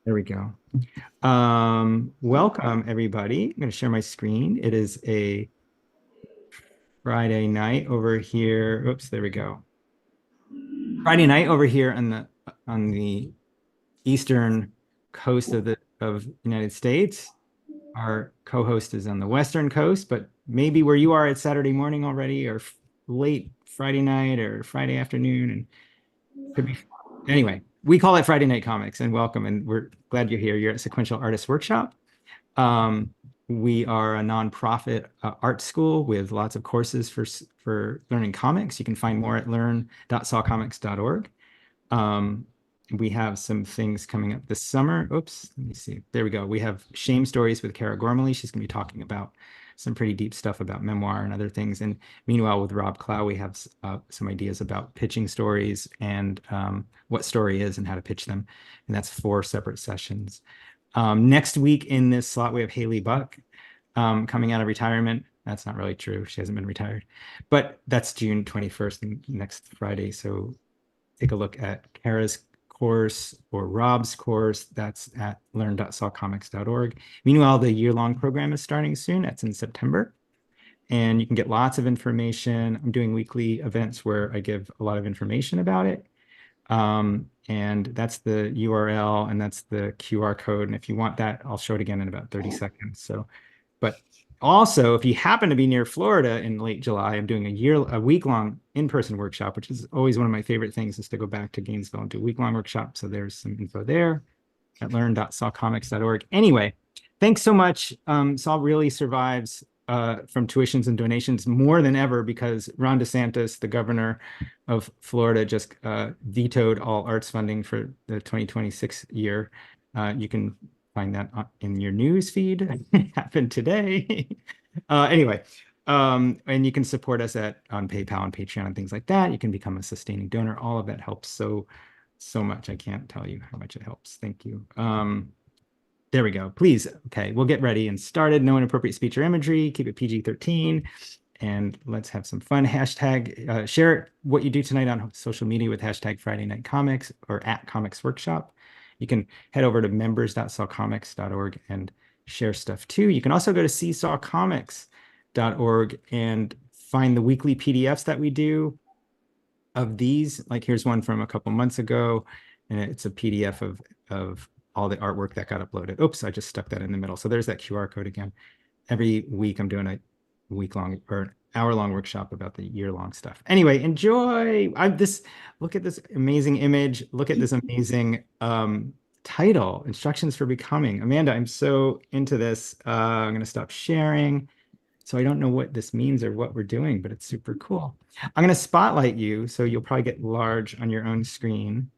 There we go. Welcome everybody. I'm going to share my screen. It is a Friday night over here. Oops, there we go. Friday night over here on the eastern coast of United States. Our co-host is on the western coast, but maybe where you are it's Saturday morning already, or late Friday night or Friday afternoon, and could be anyway. We call it Friday Night Comics, and welcome, and we're glad you're here. You're at Sequential Artists Workshop. Um, we are a nonprofit art school with lots of courses for learning comics. You can find more at learn.sawcomics.org. Um, we have some things coming up this summer. Oops, let me see. There we go. We have Shame Stories with Kara Gormley. She's going to be talking about some pretty deep stuff about memoir and other things. And meanwhile, with Rob Clow, we have some ideas about pitching stories and what story is and how to pitch them. And that's 4 separate sessions. Next week in this slot, we have Haley Buck coming out of retirement. That's not really true. She hasn't been retired, but that's June 21st, next Friday. So take a look at Kara's course or Rob's course. That's at learn.sawcomics.org. Meanwhile, the year-long program is starting soon. That's in September. And you can get lots of information. I'm doing weekly events where I give a lot of information about it. And that's the URL and that's the QR code. And if you want that, I'll show it again in about 30 seconds. So, but also, if you happen to be near Florida in late July, I'm doing a week-long in-person workshop, which is always one of my favorite things, is to go back to Gainesville and do a week-long workshop. So there's some info there at learn.sawcomics.org. Anyway, thanks so much. Saw really survives from tuitions and donations more than ever because Ron DeSantis, the governor of Florida, just vetoed all arts funding for the 2026 year. You can find that in your news feed. It happened today. Anyway, and you can support us on PayPal and Patreon and things like that. You can become a sustaining donor. All of that helps so much. I can't tell you how much it helps. Thank you. There we go. Please. Okay, we'll get ready and started. No inappropriate speech or imagery. Keep it PG-13. And let's have some fun. Hashtag, share what you do tonight on social media with hashtag Friday Night Comics or at Comics Workshop. You can head over to members.sawcomics.org and share stuff too. You can also go to seesawcomics.org and find the weekly PDFs that we do of these. Like here's one from a couple months ago, and it's a PDF of all the artwork that got uploaded. Oops, I just stuck that in the middle. So there's that QR code again. Every week I'm doing a week-long or hour-long workshop about the year-long stuff. Anyway, enjoy. Look at this amazing image. Look at this amazing title, Instructions for Becoming. Amanda, I'm so into this. I'm going to stop sharing. So I don't know what this means or what we're doing, but it's super cool. I'm going to spotlight you, so you'll probably get large on your own screen.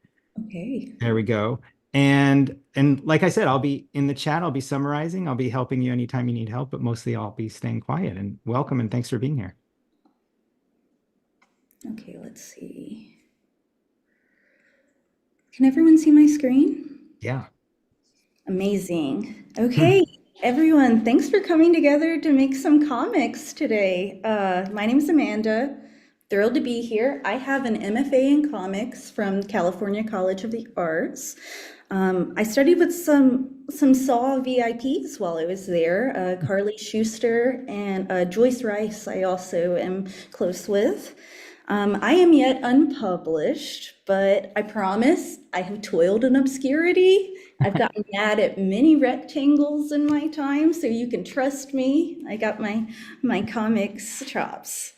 Okay. There we go. And like I said, I'll be in the chat. I'll be summarizing. I'll be helping you anytime you need help, but mostly I'll be staying quiet. And welcome and thanks for being here. Okay, let's see. Can everyone see my screen? Yeah. Amazing. Okay, everyone, thanks for coming together to make some comics today. My name is Amanda. Thrilled to be here. I have an MFA in comics from California College of the Arts. I studied with some Saw VIPs while I was there. Carly Schuster and Joyce Rice, I also am close with. I am yet unpublished, but I promise I have toiled in obscurity. I've gotten mad at many rectangles in my time, so you can trust me. I got my comics chops.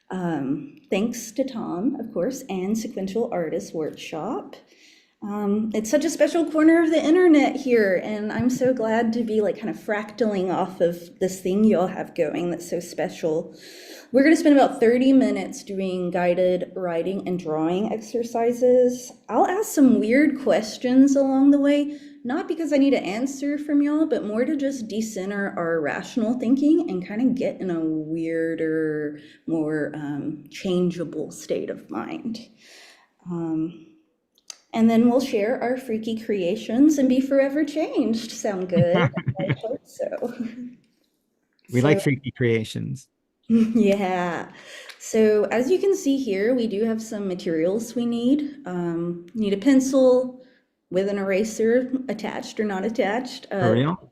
Thanks to Tom, of course, and Sequential Artists Workshop. It's such a special corner of the internet here, and I'm so glad to be like kind of fractaling off of this thing you all have going that's so special. We're going to spend about 30 minutes doing guided writing and drawing exercises. I'll ask some weird questions along the way, not because I need to answer from y'all, but more to just decenter our rational thinking and kind of get in a weirder, more changeable state of mind. And then we'll share our freaky creations and be forever changed. Sound good? I hope so. We like So, freaky creations. yeah. So as you can see here, we do have some materials we need. Need a pencil, with an eraser attached or not attached, For real?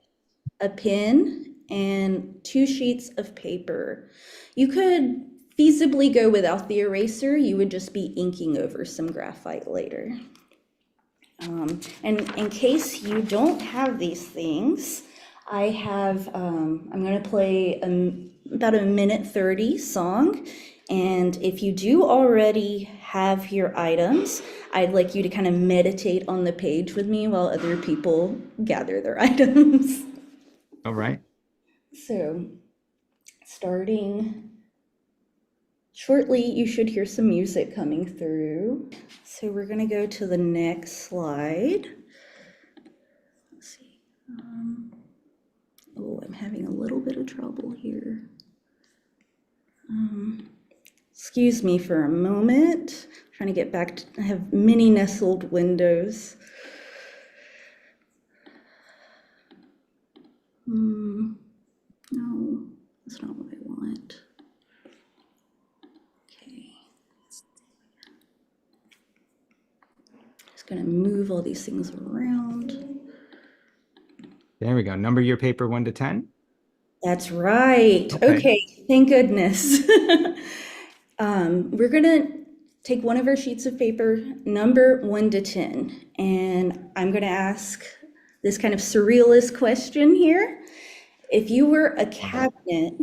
a pen, and 2 sheets of paper. You could feasibly go without the eraser. You would just be inking over some graphite later. And in case you don't have these things, I'm going to play about a minute 30 song. And if you do already have your items, I'd like you to kind of meditate on the page with me while other people gather their items. All right. So, starting shortly, you should hear some music coming through. So we're going to go to the next slide. Let's see. Oh, I'm having a little bit of trouble here. Excuse me for a moment. I'm trying to get back to, I have many nestled windows. No, that's not what I want. Okay. Just gonna move all these things around. There we go. Number your paper 1 to 10. That's right. Okay, thank goodness. We're gonna take one of our sheets of paper, number 1 to 10, and I'm gonna ask this kind of surrealist question here. If you were a cabinet,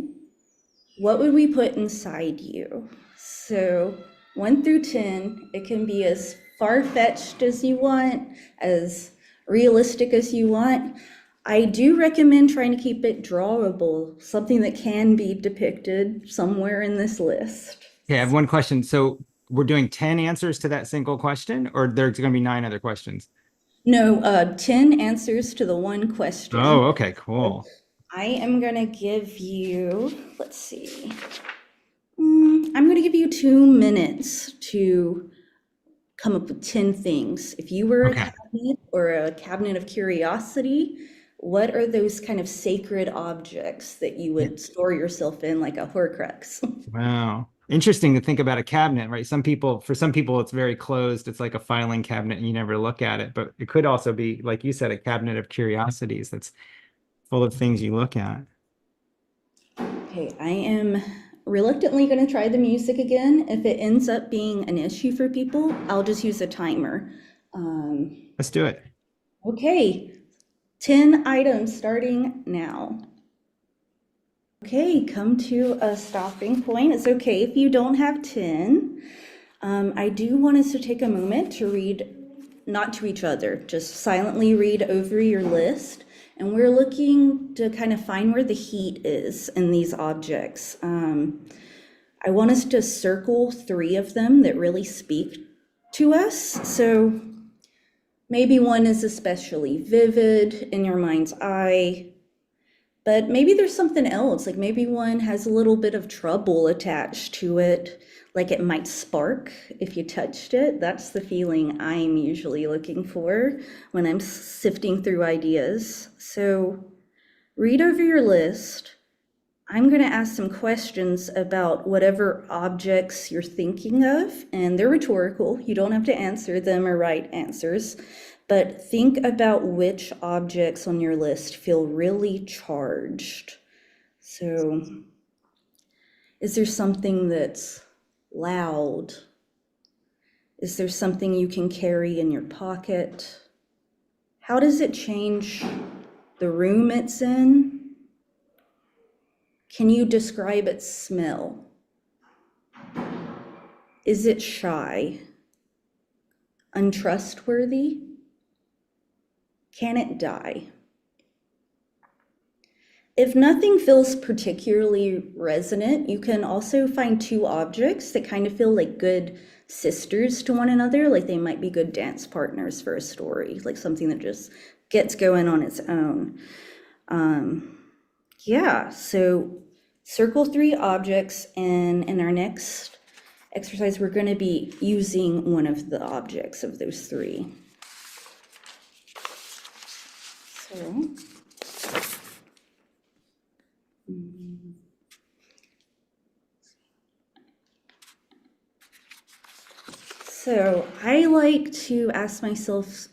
what would we put inside you? So 1 through 10, it can be as far-fetched as you want, as realistic as you want. I do recommend trying to keep it drawable, something that can be depicted somewhere in this list. Okay, I have one question. So we're doing 10 answers to that single question, or there's going to be 9 other questions? No, 10 answers to the one question. Oh, okay, cool. I am gonna give you, let's see. I'm gonna give you 2 minutes to come up with 10 things. If you were a Okay. cabinet or a cabinet of curiosity, what are those kind of sacred objects that you would store yourself in, like a Horcrux? Wow. Interesting to think about a cabinet, right? For some people, it's very closed. It's like a filing cabinet and you never look at it. But it could also be, like you said, a cabinet of curiosities that's full of things you look at. Okay, I am reluctantly going to try the music again. If it ends up being an issue for people, I'll just use a timer. Let's do it. Okay, 10 items starting now. Okay, come to a stopping point. It's okay if you don't have 10. I do want us to take a moment to read, not to each other, just silently read over your list. And we're looking to kind of find where the heat is in these objects. I want us to circle 3 of them that really speak to us. So maybe one is especially vivid in your mind's eye, but maybe there's something else, like maybe one has a little bit of trouble attached to it, like it might spark if you touched it. That's the feeling I'm usually looking for when I'm sifting through ideas. So read over your list. I'm going to ask some questions about whatever objects you're thinking of, and they're rhetorical. You don't have to answer them or write answers, but think about which objects on your list feel really charged. So, is there something that's loud? Is there something you can carry in your pocket? How does it change the room it's in? Can you describe its smell? Is it shy? Untrustworthy? Can it die? If nothing feels particularly resonant, you can also find 2 objects that kind of feel like good sisters to one another, like they might be good dance partners for a story, like something that just gets going on its own. Yeah, so circle 3 objects, and in our next exercise, we're going to be using one of the objects of those 3. So I like to ask myself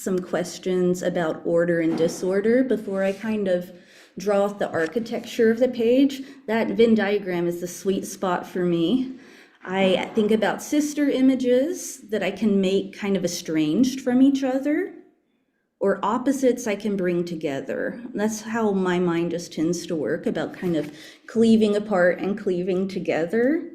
some questions about order and disorder before I kind of draw out the architecture of the page. That Venn diagram is the sweet spot for me. I think about sister images that I can make kind of estranged from each other, or opposites I can bring together. That's how my mind just tends to work, about kind of cleaving apart and cleaving together.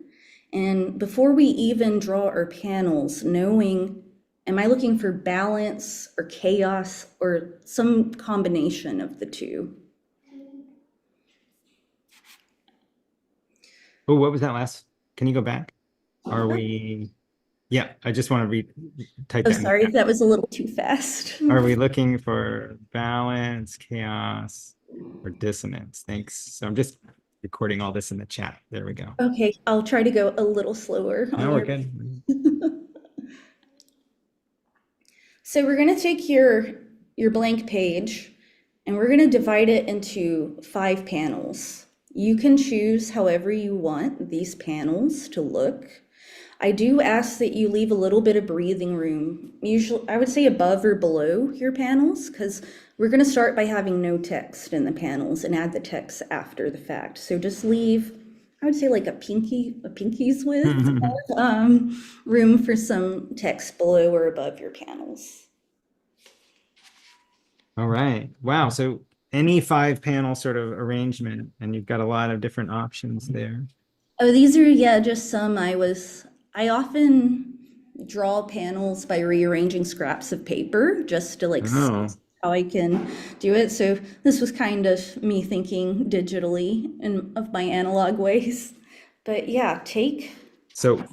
And before we even draw our panels, knowing, am I looking for balance or chaos or some combination of the two? Oh, what was that last? Can you go back? Are we? Yeah, I just want to read, type Oh, that in the sorry chat. if that was a little too fast. Are we looking for balance, chaos, or dissonance? Thanks. So I'm just recording all this in the chat. There we go. Okay, I'll try to go a little slower on No, we're your. good. So we're going to take your blank page and we're going to divide it into 5 panels. You can choose however you want these panels to look. I do ask that you leave a little bit of breathing room, usually I would say above or below your panels, because we're going to start by having no text in the panels and add the text after the fact. So just leave, I would say like a pinky's width of room for some text below or above your panels. All right. Wow. So any 5 panel sort of arrangement, and you've got a lot of different options there. Oh, these are, yeah, just some I often draw panels by rearranging scraps of paper just to like see Oh, how I can do it. So this was kind of me thinking digitally and of my analog ways. But yeah, so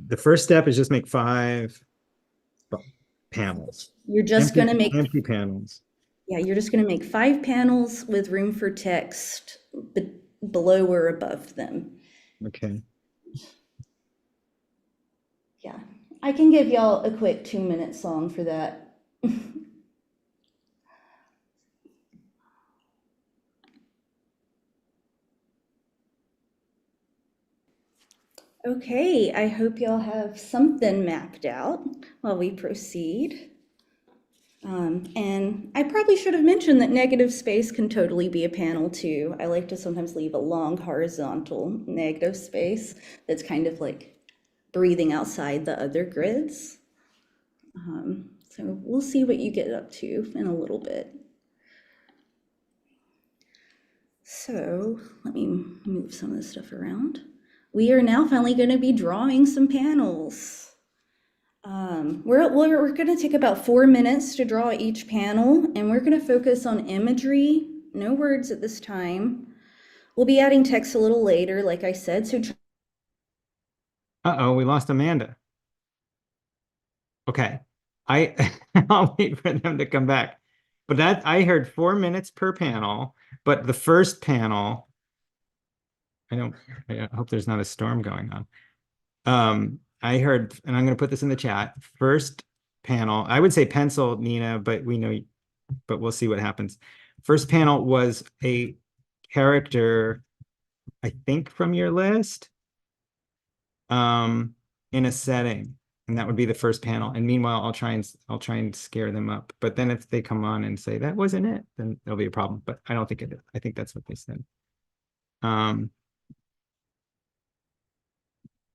the first step is just make 5 panels, you're just empty, gonna make, empty panels. yeah, you're just gonna make 5 panels with room for text below or above them. Okay. Yeah, I can give y'all a quick 2 minute song for that. Okay, I hope y'all have something mapped out while we proceed. And I probably should have mentioned that negative space can totally be a panel too. I like to sometimes leave a long horizontal negative space that's kind of like breathing outside the other grids. So we'll see what you get up to in a little bit. So let me move some of this stuff around. We are now finally going to be drawing some panels. We're going to take about 4 minutes to draw each panel, and we're going to focus on imagery, no words at this time. We'll be adding text a little later, like I said. So Uh-oh, we lost Amanda. Okay. I'll wait for them to come back. But that I heard 4 minutes per panel, but the first panel, I don't, I hope there's not a storm going on. I heard, and I'm going to put this in the chat. First panel, I would say pencil, Nina, but but we'll see what happens. First panel was a character, I think, from your list, in a setting, and that would be the first panel. And meanwhile, I'll try and scare them up. But then if they come on and say that wasn't it, then there'll be a problem. But I don't think it is. I think that's what they said.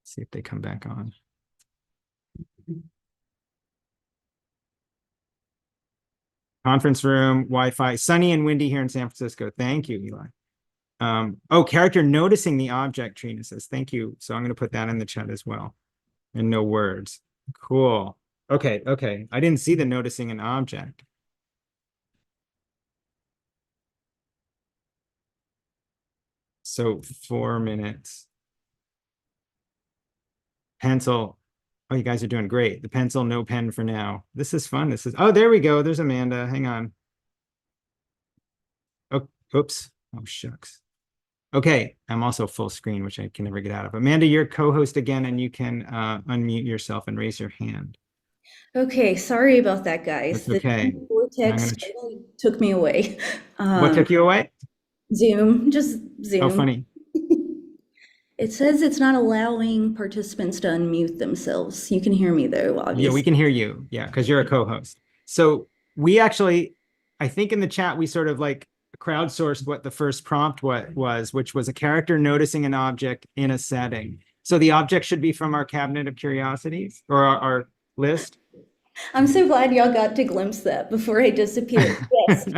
See if they come back on. Conference room, Wi-Fi, sunny and windy here in San Francisco. Thank you, Eli. Oh, character noticing the object, Trina says. Thank you. So I'm going to put that in the chat as well. And no words. Cool. Okay, okay. I didn't see the noticing an object. So 4 minutes. Pencil. Oh, you guys are doing great. The pencil, no pen for now. This is fun. Oh, there we go. There's Amanda. Hang on. Oh, oops. Oh, shucks. Okay, I'm also full screen, which I can never get out of. Amanda, you're co-host again, and you can unmute yourself and raise your hand. okay, sorry about that, guys. That's The okay. I'm vortex gonna. totally took me away. What took you away? Zoom, just Oh, Zoom. funny. It says it's not allowing participants to unmute themselves. You can hear me though, Yeah, we obviously. can hear you. Yeah, because you're a co-host. So we actually, I think in the chat, we sort of like crowdsourced what the first prompt was, which was a character noticing an object in a setting. So the object should be from our cabinet of curiosities or our list. I'm so glad y'all got to glimpse that before I disappeared. Yes,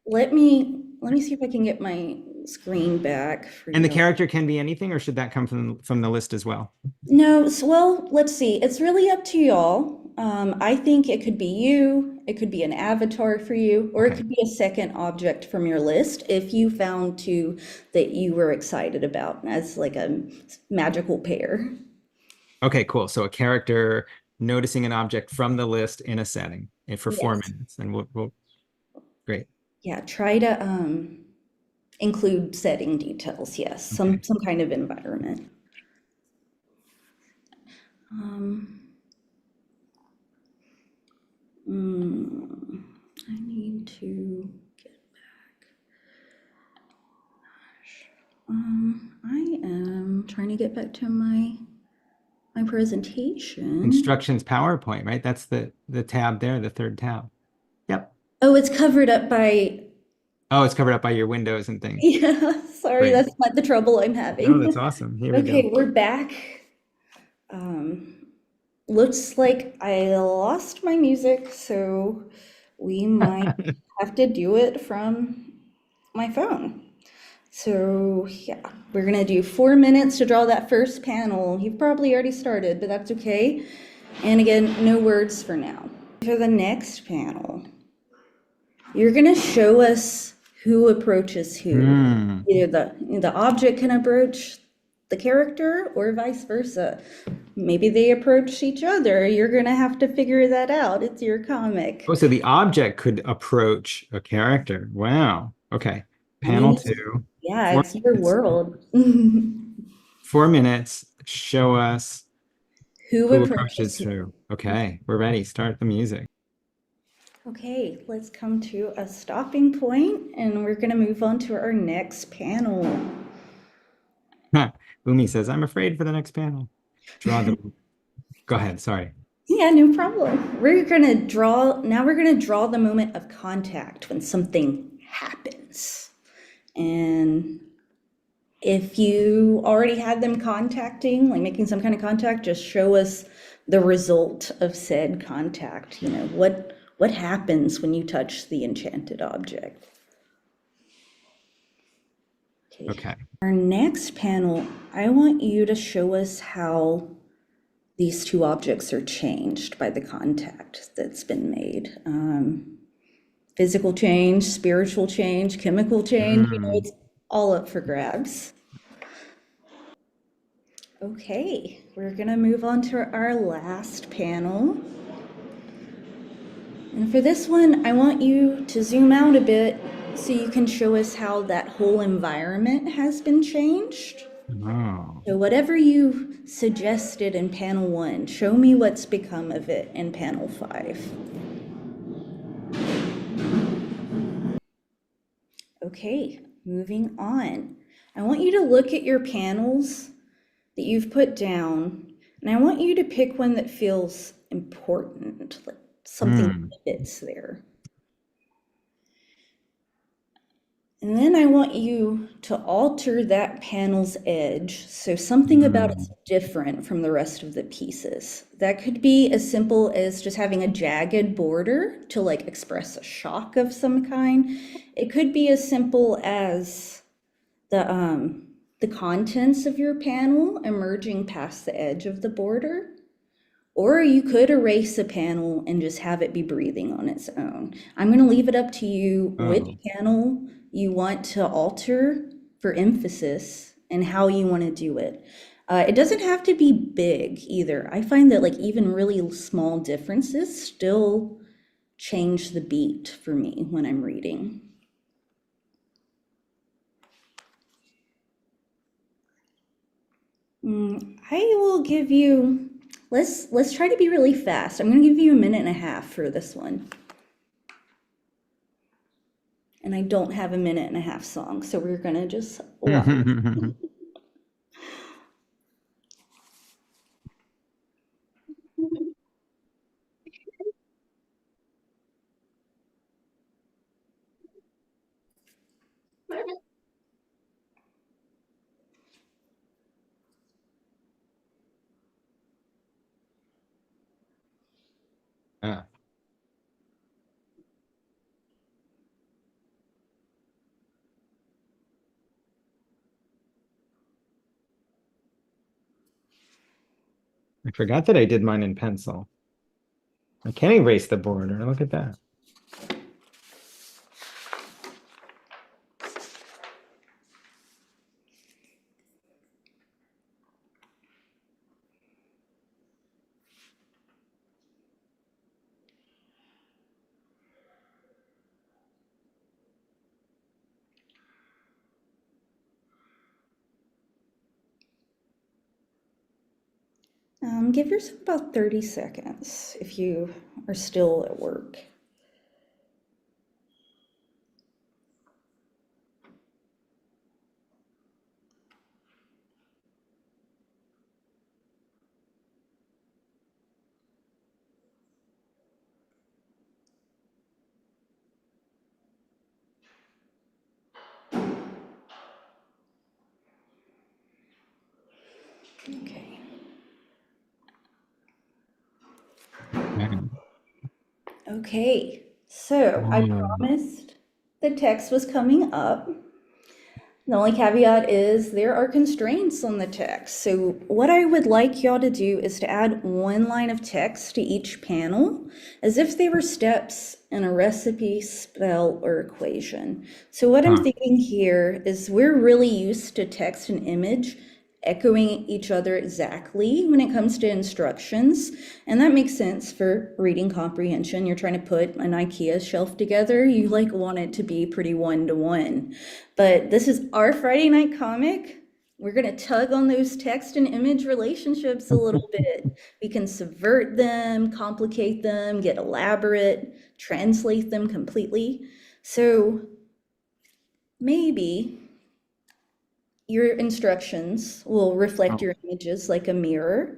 let me see if I can get my screen back for And the you. character can be anything, or should that come from the list as well? No, well, let's see. It's really up to y'all. I think it could be you, it could be an avatar for you, or it Okay. could be a second object from your list if you found two that you were excited about as like a magical pair. Okay, cool. So a character noticing an object from the list in a setting and for four Yes. minutes, and we'll great. Yeah, try to include setting details. Yes, Okay. some kind of environment. Um, I need to get back. I am trying to get back to my presentation. Instructions PowerPoint, right? That's the tab there, the third tab. Yep. Oh, it's covered up by, Oh, it's covered up by your windows and things. yeah, sorry, Great. that's not the trouble I'm No, having. that's awesome. Here we go. Okay, we're back. Um, Looks like I lost my music, so we might have to do it from my phone. So yeah, we're gonna do 4 minutes to draw that first panel. You've probably already started, but that's okay. And again, no words for now. For the next panel, you're gonna show us who approaches who. Hmm. Either the object can approach the character or vice versa. Maybe they approach each other. You're gonna have to figure that out. It's your Oh, comic. so the object could approach a character. Wow. Okay. I mean, Panel two. yeah, Four it's your minutes. world. 4 minutes. Show us Who who approaches approaches who? who. Okay, we're ready. Start the music. Okay, let's come to a stopping point and we're gonna move on to our next panel. Umi says, I'm afraid for the next panel. Draw the. Go ahead. Sorry. Yeah, no problem. We're gonna draw the moment of contact when something happens. And if you already had them contacting, like making some kind of contact, just show us the result of said contact. You know, what happens when you touch the enchanted object? Okay. Okay. Our next panel, I want you to show us how these two objects are changed by the contact that's been made. Physical change, spiritual change, chemical change, you know, Hmm. it's all up for grabs. Okay, we're gonna move on to our last panel. And for this one, I want you to zoom out a bit so you can show us how that whole environment has been changed. Oh. So whatever you suggested in panel 1, show me what's become of it in panel 5. Okay, moving on. I want you to look at your panels that you've put down, and I want you to pick one that feels important, like something Hmm. fits there. And then I want you to alter that panel's edge so something about it's Hmm. different from the rest of the pieces. That could be as simple as just having a jagged border to like express a shock of some kind. It could be as simple as the contents of your panel emerging past the edge of the border. Or you could erase a panel and just have it be breathing on its own. I'm going to leave it up to you which Oh. panel you want to alter for emphasis and how you want to do it. It doesn't have to be big either. I find that like even really small differences still change the beat for me when I'm reading. I will give you, let's try to be really fast. I'm going to give you a minute and a half for this one. And I don't have a minute and a half song, so we're gonna just walk. forgot that I did mine in pencil. I can't erase the border. Look at that. Give yourself about 30 seconds if you are still at work. Okay. Man. Okay, so I Mm. promised the text was coming up. The only caveat is there are constraints on the text. So what I would like y'all to do is to add one line of text to each panel as if they were steps in a recipe, spell, or equation. So what I'm Huh. thinking here is we're really used to text and image echoing each other exactly when it comes to instructions. And that makes sense for reading comprehension. You're trying to put an IKEA shelf together. You like want it to be pretty one-to-one. But this is our Friday night comic. We're going to tug on those text and image relationships a little bit. We can subvert them, complicate them, get elaborate, translate them completely. So maybe your instructions will reflect Oh, your images like a mirror,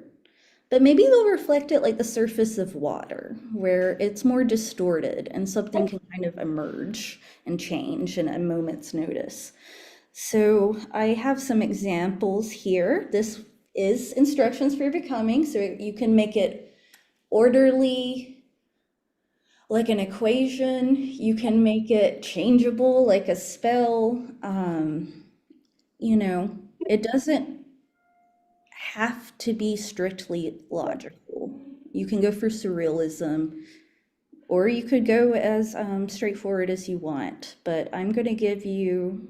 but maybe they'll reflect it like the surface of water, where it's more distorted and something can kind of emerge and change in a moment's notice. So I have some examples here. This is instructions for becoming, so you can make it orderly, like an equation. You can make it changeable, like a spell. You know, it doesn't have to be strictly logical. You can go for surrealism, or you could go as straightforward as you want. But I'm going to give you,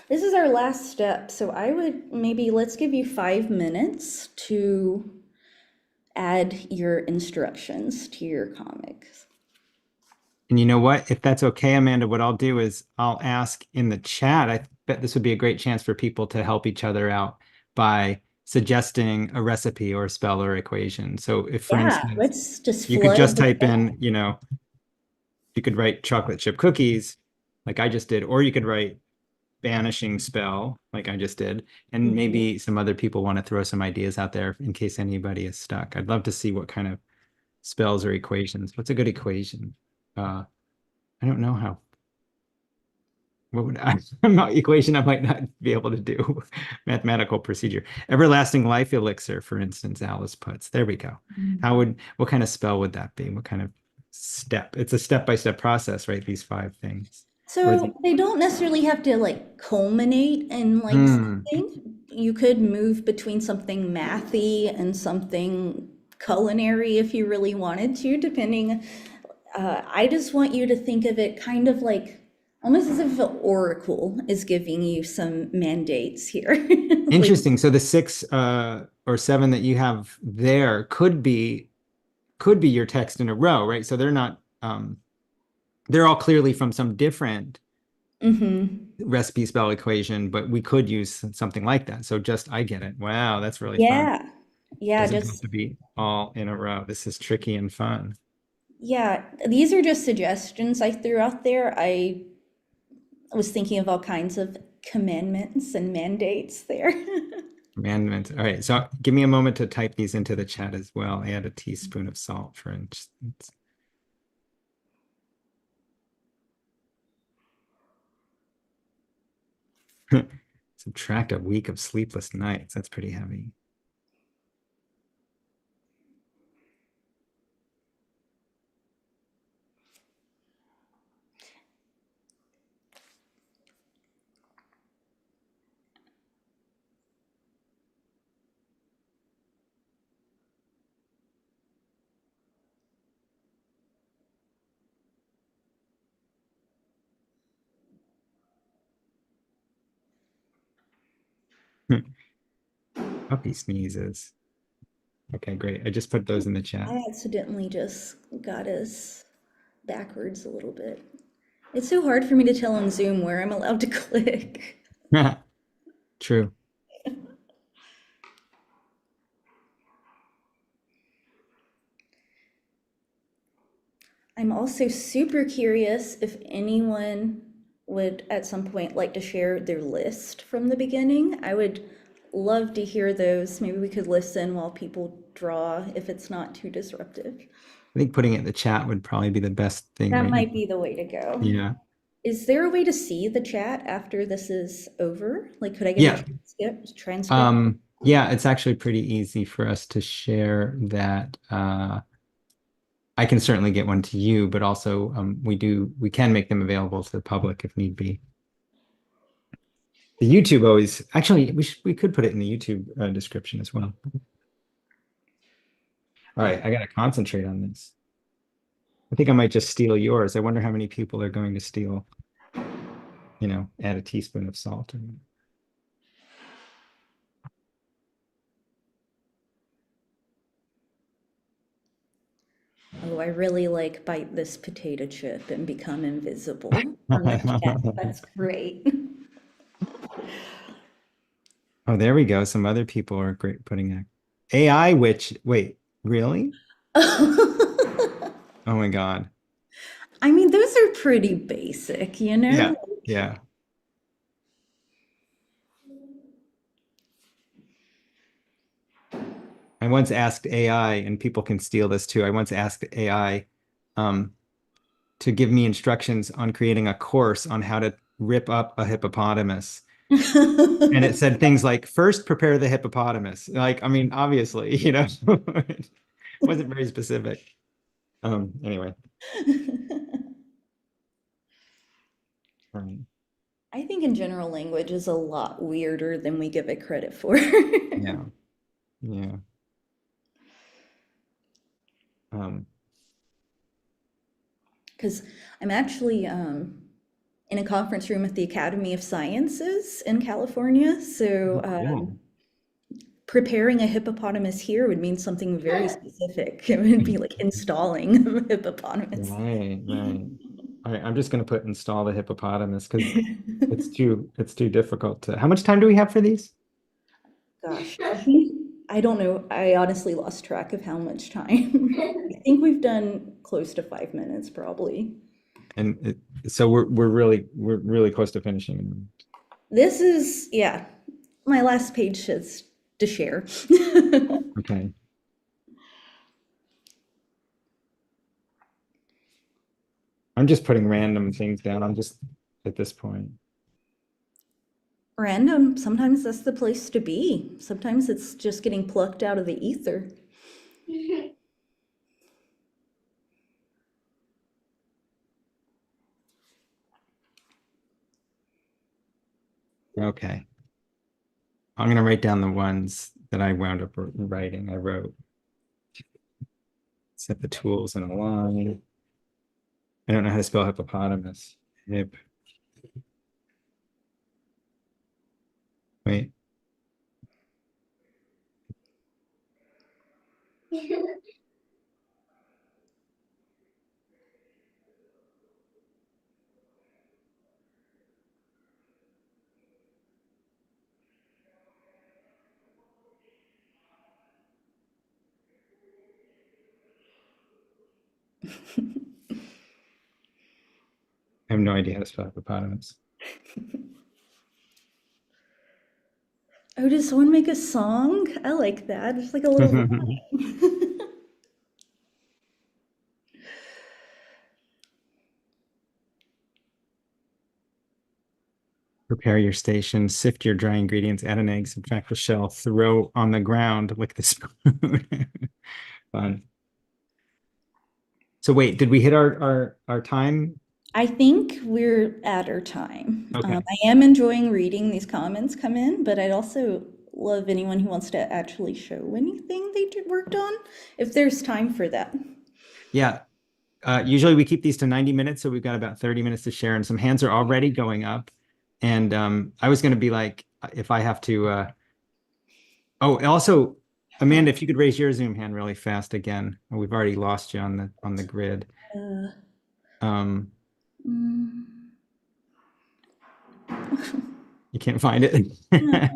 this is our last step. So I would maybe, let's give you 5 minutes to add your instructions to your comics. and you know what? If that's okay, Amanda, what I'll do is I'll ask in the chat. I bet this would be a great chance for people to help each other out by suggesting a recipe or a spell or equation. So if, for Yeah, instance, let's just you could flood just the type chat. in, you could write chocolate chip cookies like I just did, or you could write banishing spell like I just did. And Mhm. maybe some other people want to throw some ideas out there in case anybody is stuck. I'd love to see what kind of spells or equations. What's a good equation? I don't know how. What would I, equation I might not be able to do. Mathematical procedure. Everlasting life elixir, for instance, Alice puts. There we go. What kind of spell would that be? What kind of step? It's a step-by-step process, right? These five things. Or So they don't necessarily have to like culminate in like hmm. something. You could move between something mathy and something culinary if you really wanted to, depending. I just want you to think of it kind of like almost as if the oracle is giving you some mandates here. Like, Interesting. So the six or seven that you have there could be your text in a row, right? So they're not they're all clearly from some different hmm. recipe spell equation, but we could use something like that. So just I get it. Wow, that's really fun. Yeah. Yeah, Doesn't have just to be all in a row. This is tricky and fun. yeah, these are just suggestions I threw out there. I was thinking of all kinds of commandments and mandates there. Commandment. All right. So give me a moment to type these into the chat as well. Add a teaspoon of salt, for instance. Subtract a week of sleepless nights. That's pretty heavy. Puppy sneezes. Okay, great. I just put those in the chat. I accidentally just got us backwards a little bit. It's so hard for me to tell on Zoom where I'm allowed to click. True. I'm also super curious if anyone would at some point like to share their list from the beginning. I would love to hear those. Maybe we could listen while people draw if it's not too disruptive. I think putting it in the chat would probably be the best thing That right now. might be the way to go. Yeah. Is there a way to see the chat after this is over? Like, could I get a Yeah. transcript? Yeah, it's actually pretty easy for us to share that. I can certainly get one to you, but also we can make them available to the public if need be. The YouTube always actually we could put it in the YouTube description as well. All right, I gotta concentrate on this. I think I might just steal yours. I wonder how many people are going to steal, add a teaspoon of salt. Oh, I really like bite this potato chip and become invisible from the chat. That's great. Oh, there we go. Some other people are great putting it. AI witch. Wait, really? Oh my God. I mean, those are pretty basic, you Yeah. know? Yeah. I once asked AI, and people can steal this too. I once asked AI um, to give me instructions on creating a course on how to rip up a hippopotamus. And it said things like, first prepare the hippopotamus. Like, I mean, obviously, it wasn't very specific. Anyway. All right. I think in general language is a lot weirder than we give it credit for. Yeah. Yeah. Um, Because I'm actually in a conference room at the Academy of Sciences in California. So cool. preparing a hippopotamus here would mean something very specific. It would be like installing a hippopotamus. Right, right. All right, I'm just going to put install the hippopotamus because it's too difficult to. How much time do we have for these? Gosh, I don't know. I honestly lost track of how much time. I think we've done close to 5 minutes, probably. So we're really close to finishing. This is, yeah, my last page is to share. Okay. I'm just putting random things down. I'm just at this point. Random, sometimes that's the place to be. Sometimes it's just getting plucked out of the ether. Okay. I'm going to write down the ones that I wound up writing. I wrote, set the tools in a line. I don't know how to spell hippopotamus. Hip. Wait. I have no idea how to spell hippopotamus. Oh, did someone make a song? I like that. It's like a little rhyme. Prepare your station, sift your dry ingredients, add an egg, subtract the shell, throw on the ground, lick the spoon. Fun. So wait, did we hit our time? I think we're at our time. Okay. I am enjoying reading these comments come in, but I'd also love anyone who wants to actually show anything they worked on, if there's time for that. Yeah. Usually we keep these to 90 minutes, so we've got about 30 minutes to share, and some hands are already going up. And I was going to be like, if I have to Oh, also, Amanda, if you could raise your Zoom hand really fast again. We've already lost you on the grid. Uh, Um, mm, you can't find it. no.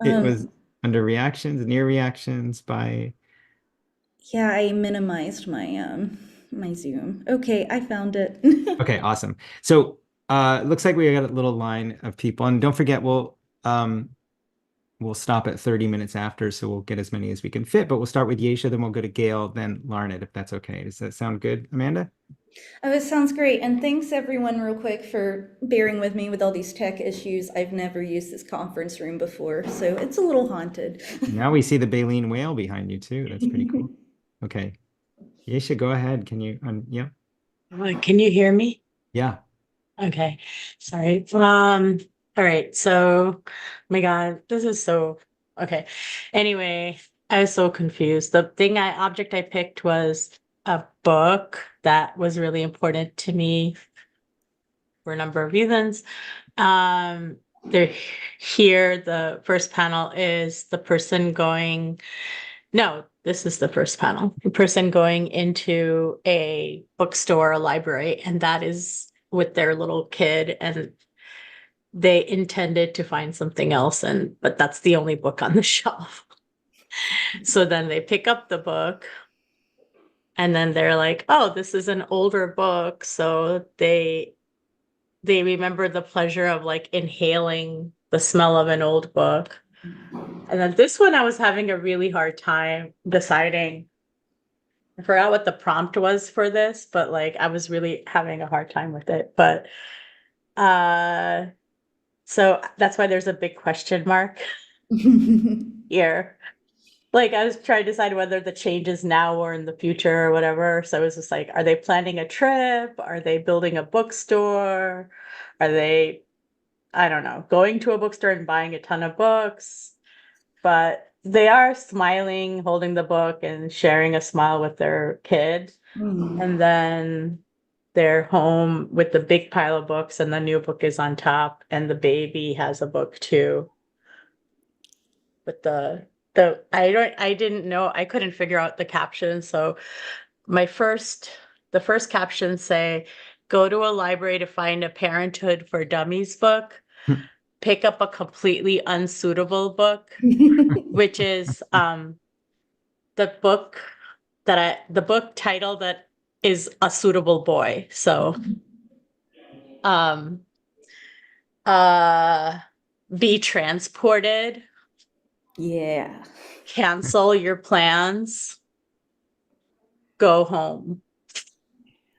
It Um, was under reactions, near reactions by. yeah, I minimized my Zoom. Okay, I found it. Okay, awesome. So it looks like we got a little line of people. And don't forget, we'll stop at 30 minutes after, so we'll get as many as we can fit, but we'll start with Yesha, then we'll go to Gail, then Larned, if that's okay. Does that sound good, Amanda? Oh, it sounds great. And thanks everyone real quick for bearing with me with all these tech issues. I've never used this conference room before, so it's a little haunted. Now we see the baleen whale behind you too. That's pretty cool. Okay. Yesha, go ahead. Can you yeah. Can you hear me? Yeah. Okay. Sorry. All right. So, my God, this is so okay. Anyway, I was so confused. The object I picked was a book that was really important to me for a number of reasons. Um, there here, the first panel is the person going. No, this is the first panel. The person going into a bookstore, a library, and that is with their little kid, and they intended to find something else, and but that's the only book on the shelf. So then they pick up the book, and then they're like, "Oh, this is an older book." So they remember the pleasure of like inhaling the smell of an old book. And then this one, I was having a really hard time deciding. I forgot what the prompt was for this, but like I was really having a hard time with it. But uh so that's why there's a big question mark here. Like I was trying to decide whether the change is now or in the future or whatever. So it was just like, are they planning a trip? Are they building a bookstore? Are they, I don't know, going to a bookstore and buying a ton of books? But they are smiling, holding the book and sharing a smile with their kid. Hmm. And then they're home with the big pile of books, and the new book is on top, and the baby has a book too. With I didn't know, I couldn't figure out the caption. So my first the first captions say, go to a library to find a Parenthood for Dummies book, pick up a completely unsuitable book, which is the book the book title that is A Suitable Boy. So um uh be transported, Yeah. cancel your plans, go home.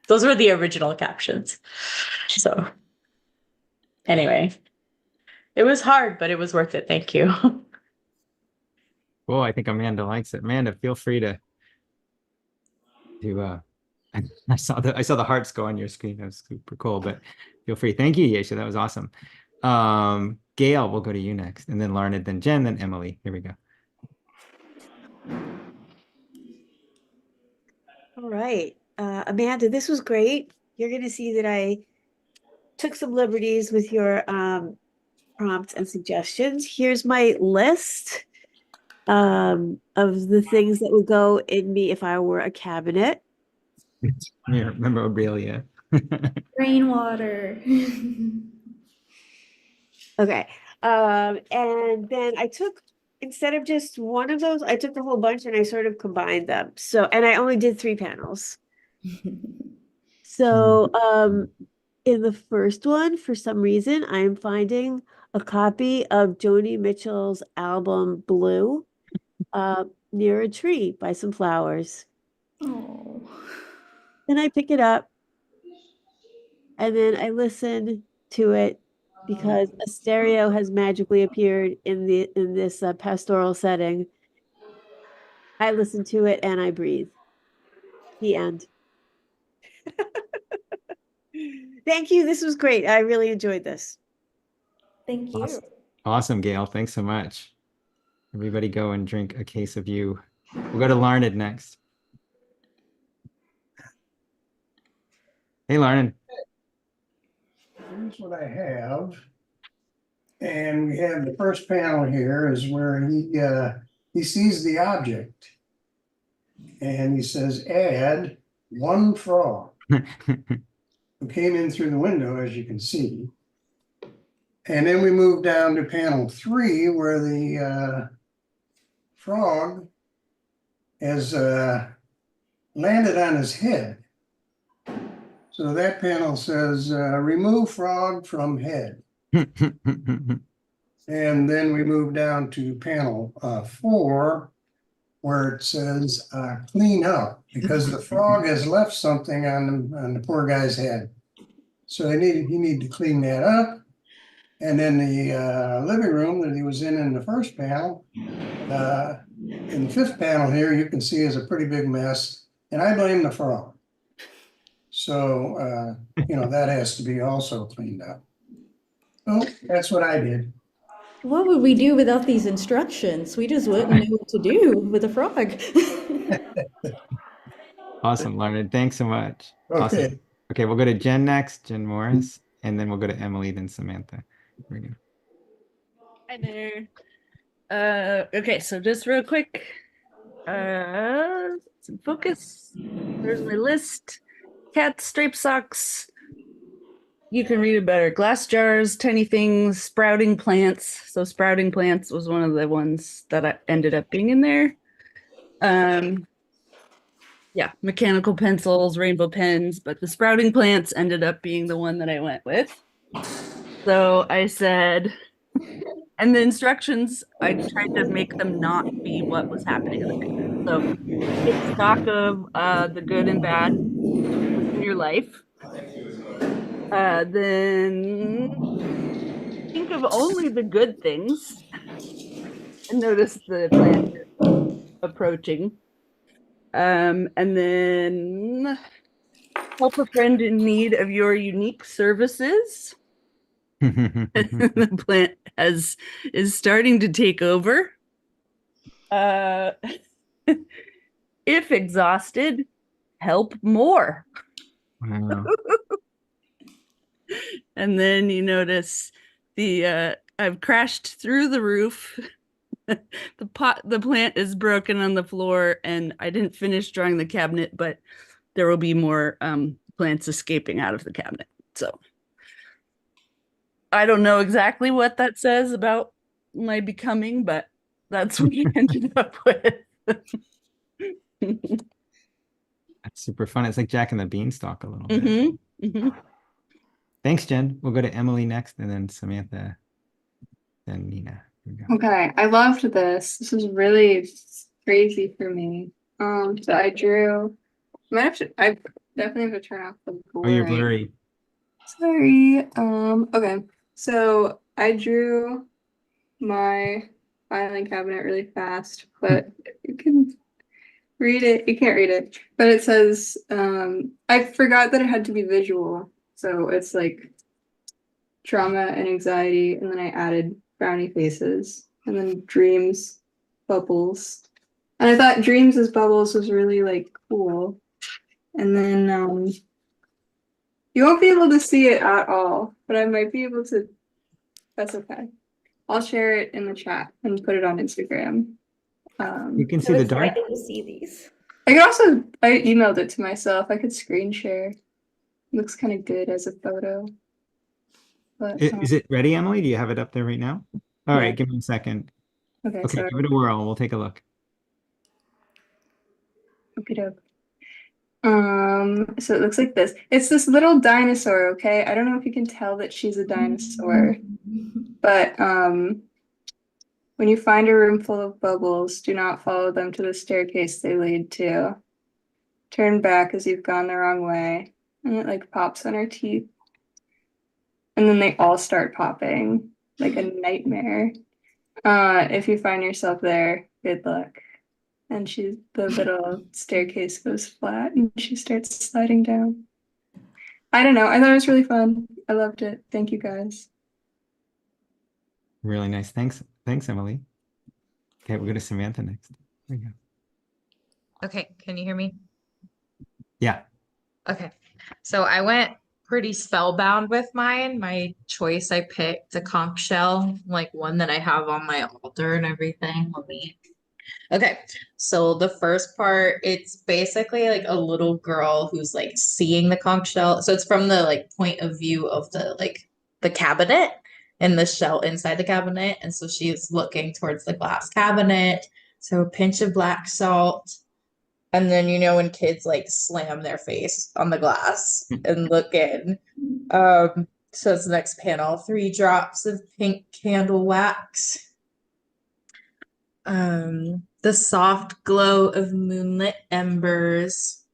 Those were the original captions. So anyway, it was hard, but it was worth it. Thank you. Well, I think Amanda likes it. Amanda, feel free to I saw the hearts go on your screen. That was super cool, but feel free. Thank you, Yesha. That was awesome. Gail, we'll go to you next, and then Larned, then Jen, then Emily. Here we go. All right. Amanda, this was great. You're going to see that I took some liberties with your prompts and suggestions. Here's my list of the things that would go in me if I were a cabinet. Yeah, remember Aurelia. Rainwater. Okay. And then I took, instead of just one of those, I took a whole bunch and I sort of combined them. So, and I only did 3 panels. So, in the first one, for some reason, I am finding a copy of Joni Mitchell's album Blue near a tree by some flowers. Oh. Then I pick it up and then I listen to it because a stereo has magically appeared in this pastoral setting. I listen to it and I breathe. The end. Thank you. This was great. I really enjoyed this. Thank you. Awesome. Awesome, Gail. Thanks so much. Everybody go and drink a case of you. We'll go to Larned next. Hey, Larned. Here's what I have. And we have the first panel here is where he sees the object. And he says, add one frog, who came in through the window, as you can see. And then we move down to panel 3, where the frog has landed on his head. So that panel says, remove frog from head. And then we move down to panel 4, where it says clean up, because the frog has left something on the poor guy's head. So he needed to clean that up. And then the living room that he was in the first panel, in the 5th panel here, you can see is a pretty big mess. And I blame the frog. So, that has to be also cleaned up. So that's what I did. What would we do without these instructions? We just wouldn't know what to do with a frog. Awesome, Lauren. Thanks so much. Awesome. Okay. Okay, we'll go to Jen next, Jen Morris, and then we'll go to Emily, then Samantha. Here we go. Hi there. Okay, so just real quick. Some focus. There's my list. Cats, striped socks. You can read it better. Glass jars, tiny things, sprouting plants. So sprouting plants was one of the ones that I ended up being in there. Yeah, mechanical pencils, rainbow pens, but the sprouting plants ended up being the one that I went with. So I said, and the instructions, I tried to make them not be what was happening in the picture. So take stock of the good and bad in your life. Then think of only the good things and notice the plant approaching. And then help a friend in need of your unique services. The plant is starting to take over. If exhausted, help more. Wow. And then you notice I've crashed through the roof. The plant is broken on the floor, and I didn't finish drawing the cabinet, but there will be more plants escaping out of the cabinet. So I don't know exactly what that says about my becoming, but that's what I ended up with. That's super fun. It's like Jack and the Beanstalk a little bit. Thanks, Jen. We'll go to Emily next, and then Samantha, then Nina. Here we go. Okay, I loved this. This was really crazy for me. So I definitely have to turn off the Oh, you're blurring. blurry. Sorry. Okay. So I drew my filing cabinet really fast, but you can read it. You can't read it, but it says, I forgot that it had to be visual. So it's like trauma and anxiety, and then I added brownie faces, and then dreams, bubbles. And I thought dreams as bubbles was really like cool. And then you won't be able to see it at all, but I might be able to. That's okay. I'll share it in the chat and put it on Instagram. You can see I'm the dark. excited to see these. I emailed it to myself. I could screen share. Looks kind of good as a photo. But Is it ready, Emily? Do you have it up there right now? All right, give me a second. okay, Okay, so give it a whirl. We'll take a look. so it looks like this. It's this little dinosaur, okay? I don't know if you can tell that she's a dinosaur, but when you find a room full of bubbles, do not follow them to the staircase they lead to. Turn back as you've gone the wrong way. And it like pops on her teeth. And then they all start popping like a nightmare. If you find yourself there, good luck. And the little staircase goes flat and she starts sliding down. I don't know. I thought it was really fun. I loved it. Thank you guys. Really nice. Thanks, Emily. Okay, we'll go to Samantha next. There we go. Okay, can you hear me? Yeah. Okay, so I went pretty spellbound with mine. My choice, I picked a conch shell, like one that I have on my altar and everything. Let me. Okay, so the first part, it's basically like a little girl who's like seeing the conch shell. So it's from the like point of view of the cabinet and the shell inside the cabinet. And so she's looking towards the glass cabinet. So a pinch of black salt. And then when kids like slam their face on the glass and look in. So it's the next panel, 3 drops of pink candle wax. The soft glow of moonlit embers.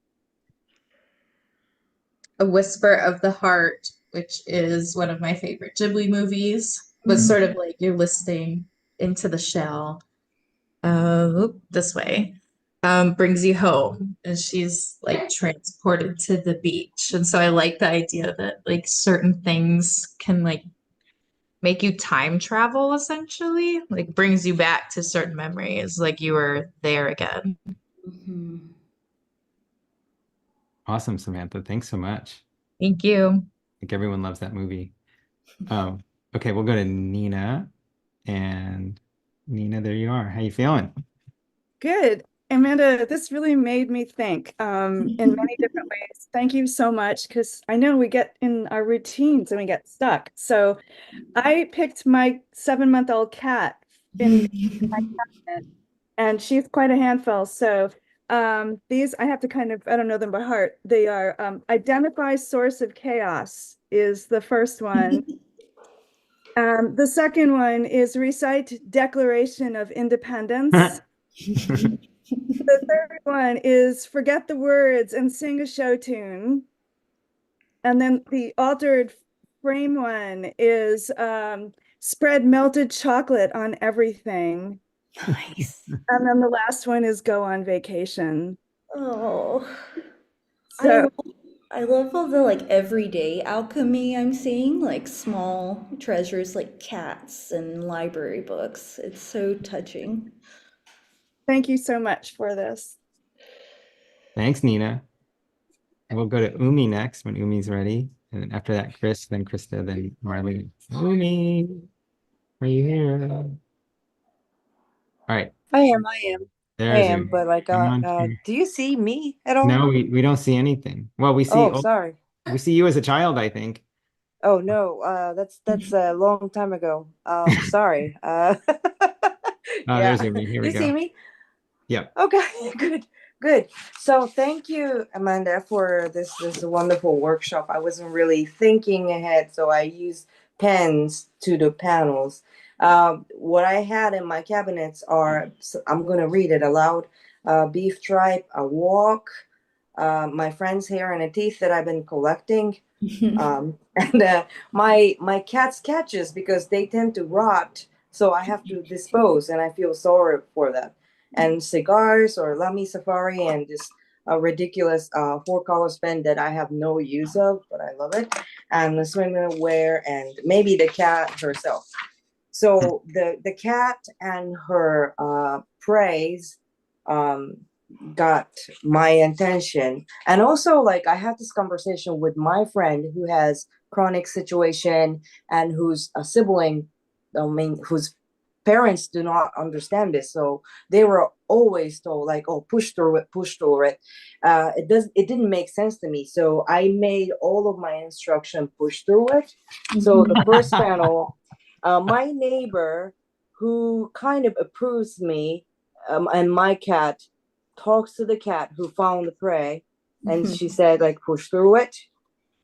A Whisper of the Heart, which is one of my favorite Ghibli movies, but sort of like you're listening into the shell. This way. Brings you home, and she's like transported to the beach. And so I like the idea that like certain things can like make you time travel, essentially, like brings you back to certain memories, like you were there again. Mhm. Awesome, Samantha. Thanks so much. Thank you. I think everyone loves that movie. Okay, we'll go to Nina. And Nina, there you are. How you feeling? Good. Amanda, this really made me think in many different ways. Thank you so much, because I know we get in our routines and we get stuck. So I picked my 7-month-old cat in my cabinet, and she's quite a handful. So these I have to I don't know them by heart. They are identify source of chaos is the first one. The second one is recite Declaration of Independence. The third one is forget the words and sing a show tune. And then the altered frame one is spread melted chocolate on everything. Nice. And then the last one is go on vacation. Oh, So I love all the like everyday alchemy I'm seeing, like small treasures like cats and library books. It's so touching. thank you so much for this. Thanks, Nina. And we'll go to Umi next when Umi's ready. And then after that, Chris, then Krista, then Marlene. Umi, are you here? All right, I am, I am, I there's am, Umi. but like, Come on through. do you see me at all? No, we don't see anything. Well, Oh, sorry. we see you as a child, I think. Oh no, that's a long time ago. Sorry. Oh, Yeah. there's Umi. Here we You see go. me? Yep. Okay, good, good. So thank you, Amanda, for this wonderful workshop. I wasn't really thinking ahead, so I used pens to the panels. What I had in my cabinets are, so I'm gonna read it aloud. Beef tripe, a walk, my friend's hair and a teeth that I've been collecting, and my cat's catches because they tend to rot, so I have to dispose, and I feel sorry for that. And cigars or Lamy Safari and this ridiculous 4-color pen that I have no use of, but I love it. And the swimwear and maybe the cat herself. So the cat and her praise got my attention. And also, like, I had this conversation with my friend who has chronic situation and whose a sibling, I mean, whose parents do not understand this. So they were always told, like, oh, push through it, push through it. It didn't make sense to me. So I made all of my instruction push through it. So the first panel, my neighbor who kind of approves me, and my cat talks to the cat who found the prey, and she said, like, push through it.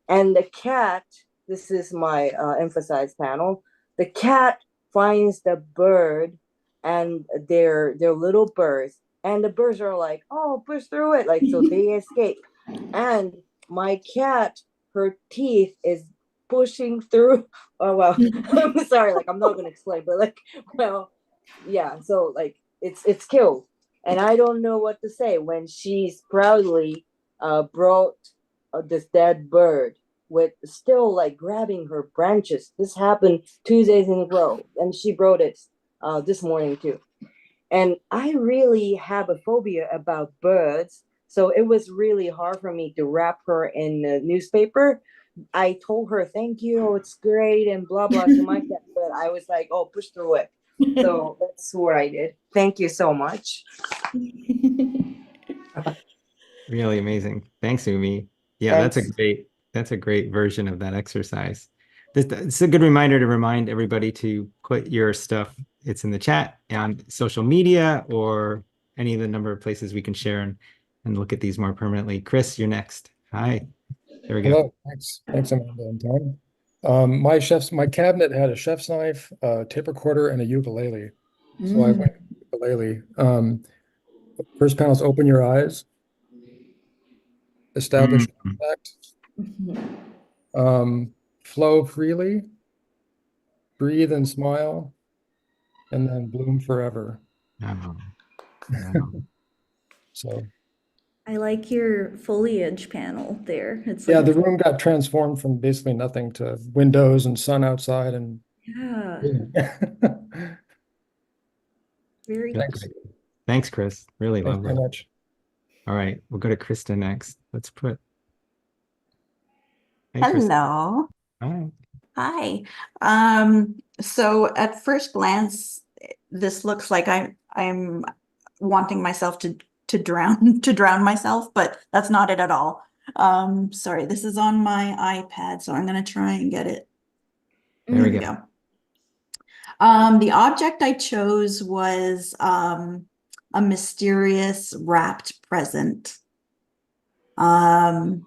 And the cat, this is my emphasized panel, the cat finds the bird and their little birds, and the birds are like, oh, push through it, like, so they escape. And my cat, her teeth is pushing through. Oh well, I'm sorry, like, I'm not gonna explain, but like, well, yeah, so like it's killed, and I don't know what to say when she's proudly brought this dead bird with still like grabbing her branches. This happened 2 days in a row, and she brought it this morning too. And I really have a phobia about birds, so it was really hard for me to wrap her in a newspaper. I told her, thank you, it's great, and blah, blah to my cat, but I was like, oh, push through it. So that's what I did. Thank you so much. Really amazing. Thanks, Umi. Yeah, Thanks. that's a great version of that exercise. It's a good reminder to remind everybody to put your stuff. It's in the chat on social media or any of the number of places we can share and look at these more permanently. Chris, you're next. Hi. There we go. Hello, thanks, Amanda and Tom. My cabinet had a chef's knife, a tape recorder, and a ukulele. So I went ukulele. First panel is open your eyes, establish Mm. contact, flow freely, breathe and smile, and then bloom forever. Oh, wow. So I like your foliage panel there. It's yeah, like, the room got transformed from basically nothing to windows and sun outside and yeah, very That's cool. thanks. great. Thanks, Chris. Really Thanks very lovely. much. All right, we'll go to Krista next. Let's put. Hey, Krista. Hello. Hi. Hi. So at first glance, this looks like I'm wanting myself to drown to drown myself, but that's not it at all. Sorry, this is on my iPad, so I'm gonna try and get it. There we There we go. go. The object I chose was a mysterious wrapped present. And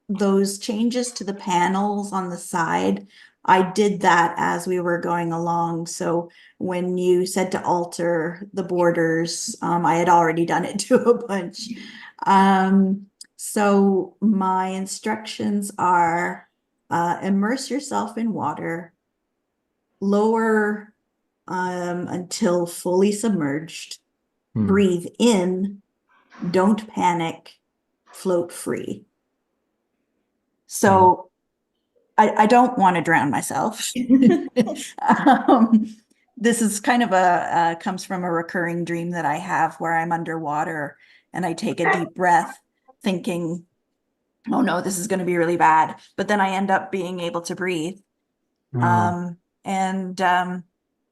those changes to the panels on the side, I did that as we were going along. So when you said to alter the borders, I had already done it to a bunch. So my instructions are immerse yourself in water, lower until fully submerged, breathe in, don't panic, float free. So I don't want to drown myself. This is kind of comes from a recurring dream that I have where I'm underwater and I take a deep breath thinking, oh no, this is going to be really bad. But then I end up being able to breathe. Oh. And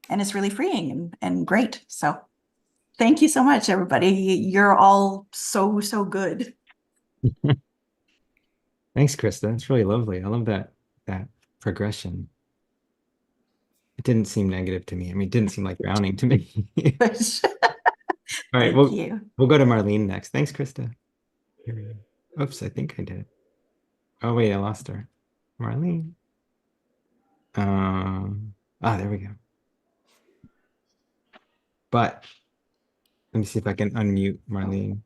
it's really freeing and great. So thank you so much, everybody. You're all so good. Thanks, Krista. It's really lovely. I love that progression. It didn't seem negative to me. I mean, it didn't seem like drowning to me. All right, Thank you. we'll go to Marlene next. Thanks, Krista. Here we go. Oops, I think I did it. Oh wait, I lost her. Marlene. There we go. But let me see if I can unmute Marlene.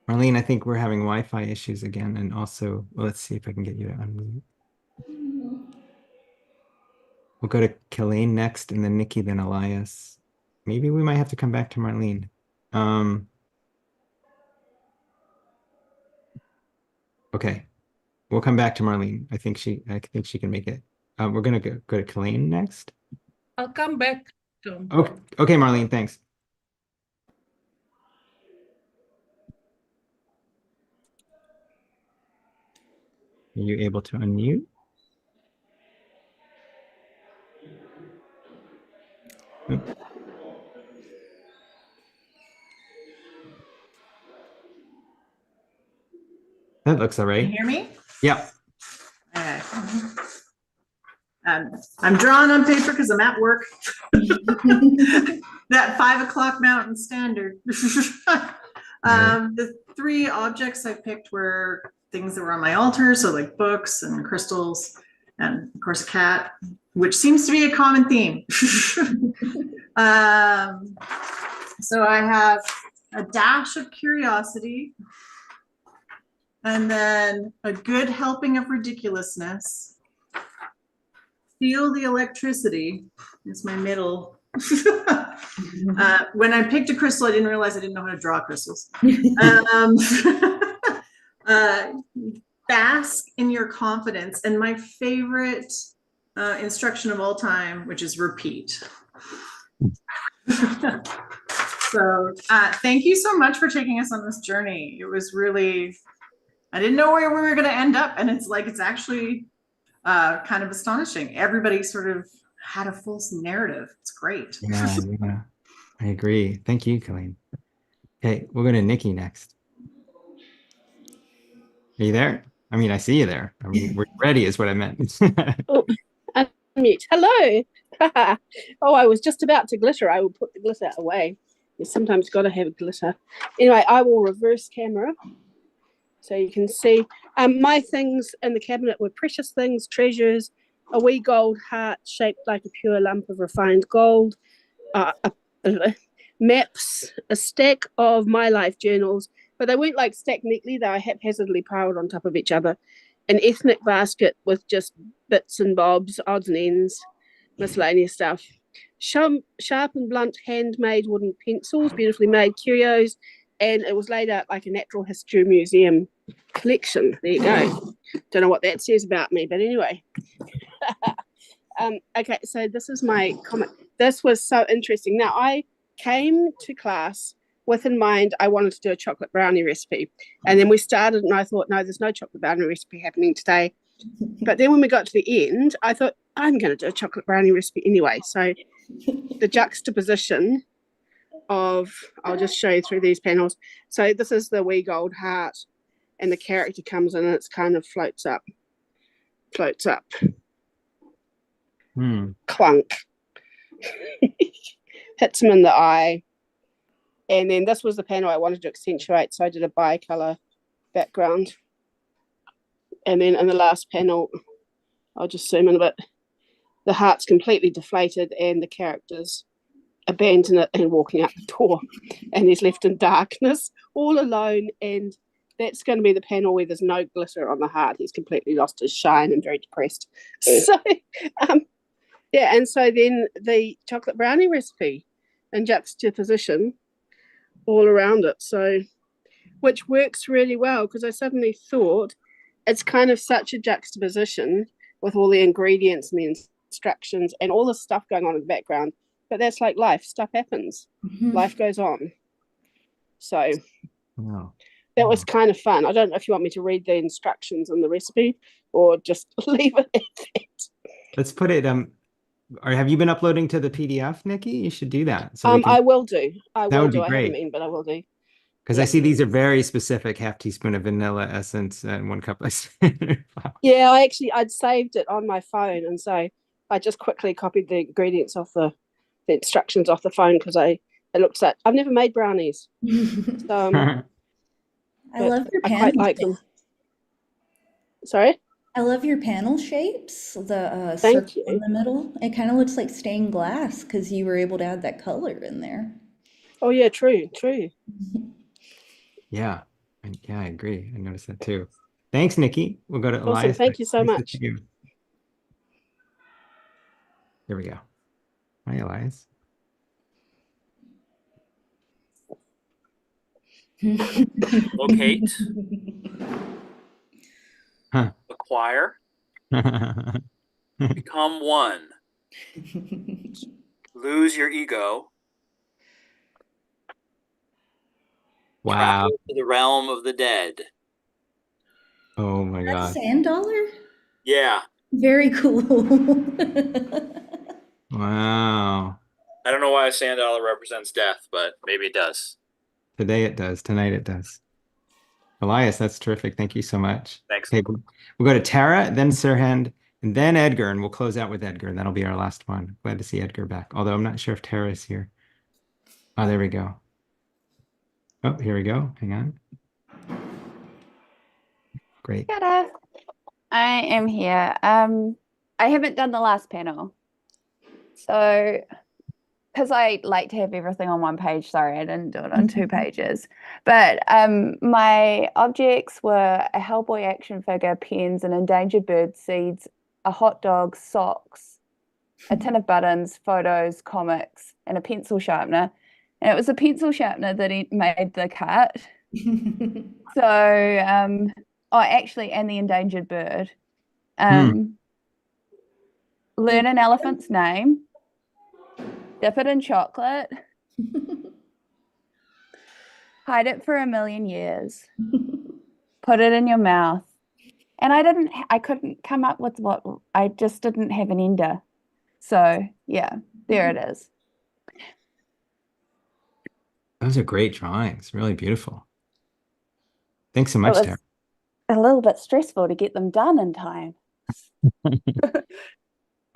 Marlene, I think we're having Wi-Fi issues again, and also, well, let's see if I can get you to unmute. We'll go to Kelaine next, and then Nikki, then Elias. Maybe we might have to come back to Marlene. Okay, we'll come back to Marlene. I think she can make it. We're gonna go to Kelaine next. I'll come back. To... Okay, Marlene, thanks. Are you able to unmute? Oop. That looks all right. Can you hear me? Yeah. Okay. I'm drawing on paper because I'm at work. That 5 o'clock Mountain Standard. The 3 objects I picked were things that were on my altar, so like books and crystals, and of course a cat, which seems to be a common theme. So I have a dash of curiosity, and then a good helping of ridiculousness. Feel the electricity is my middle. When I picked a crystal, I didn't realize I didn't know how to draw crystals. Bask in your confidence, and my favorite instruction of all time, which is repeat. So thank you so much for taking us on this journey. It was really, I didn't know where we were going to end up. And it's actually kind of astonishing. Everybody sort of had a full narrative. It's great. Yeah, yeah. I agree. Thank you, Colleen. Okay, we'll go to Nikki next. Are you there? I mean, I see you there. I mean, we're ready is what I meant. Oh, unmute. Hello. Oh, I was just about to glitter. I will put the glitter away. You sometimes got to have glitter. Anyway, I will reverse camera so you can see. My things in the cabinet were precious things, treasures, a wee gold heart shaped like a pure lump of refined gold, maps, a stack of my life journals, but they weren't like stacked neatly. They were haphazardly piled on top of each other. An ethnic basket with just bits and bobs, odds and ends, miscellaneous stuff. Sharp and blunt handmade wooden pencils, beautifully made curios, and it was laid out like a natural history museum collection. There you go. Don't know what that says about me, but anyway. Okay, so this is my comment. This was so interesting. Now, I came to class with in mind I wanted to do a chocolate brownie recipe. And then we started and I thought, no, there's no chocolate brownie recipe happening today. But then when we got to the end, I thought, I'm going to do a chocolate brownie recipe anyway. So the juxtaposition of, I'll just show you through these panels. So this is the wee gold heart and the character comes in and it's kind of floats up. Clunk. Hits him in the eye. And then this was the panel I wanted to accentuate, so I did a bicolor background. And then in the last panel, I'll just zoom in a bit, the heart's completely deflated and the characters abandon it and walking out the door. And he's left in darkness, all alone. And that's going to be the panel where there's no glitter on the heart. He's completely lost his shine and very depressed. So, yeah, and so then the chocolate brownie recipe in juxtaposition all around it, so which works really well because I suddenly thought it's kind of such a juxtaposition with all the ingredients and the instructions and all the stuff going on in the background, but that's like life. Stuff happens. Life goes on. So that was kind of fun. I don't know if you want me to read the instructions and the recipe or just leave it at that. Let's put it or have you been uploading to the PDF, Nikki? You should do that. So I will do. That would be I great. haven't been, but I will do. Because I see these are very specific, half teaspoon of vanilla essence and 1 cup of Yeah, I'd saved it on my phone, and so I just quickly copied the ingredients off the instructions off the phone because it looks at. I've never made brownies, so I love your I panel quite like them. Sorry? I love your panel shapes, the Thank circle you. in the middle. It kind of looks like stained glass because you were able to add that color in there. Oh yeah, true. Yeah. Yeah, I agree. I noticed that too. Thanks, Nikki. We'll go to Awesome. Elias. Thank you so Nice to much. see you. There we go. Hi, Elias. Locate, Huh. acquire, become one, lose your ego, Wow. travel to the realm of the dead. Oh my That's God. sand dollar? Yeah. Very cool. Wow. I don't know why a sand dollar represents death, but maybe it does. Today it does. Tonight it does. Elias, that's terrific. Thank you so much. Thanks. Okay, we'll go to Tara, then Sirhan, and then Edgar, and we'll close out with Edgar. That'll be our last one. Glad to see Edgar back. Although I'm not sure if Tara is here. Oh, there we go. Oh, here we go. Hang on. Great. Tada. I am here. I haven't done the last panel. So, because I like to have everything on one page, sorry, I didn't do it on 2 pages. But my objects were a Hellboy action figure, pens, an endangered bird, seeds, a hot dog, socks, a tin of buttons, photos, comics, and a pencil sharpener. And it was a pencil sharpener that he made the cut. So, oh, actually, and the endangered bird. Learn an elephant's name, dip it in chocolate, hide it for a million years, put it in your mouth. And I couldn't come up with I just didn't have an ender. So yeah, there it is. Those are great drawings. Really beautiful. Thanks so It much, was Tara. a little bit stressful to get them done in time.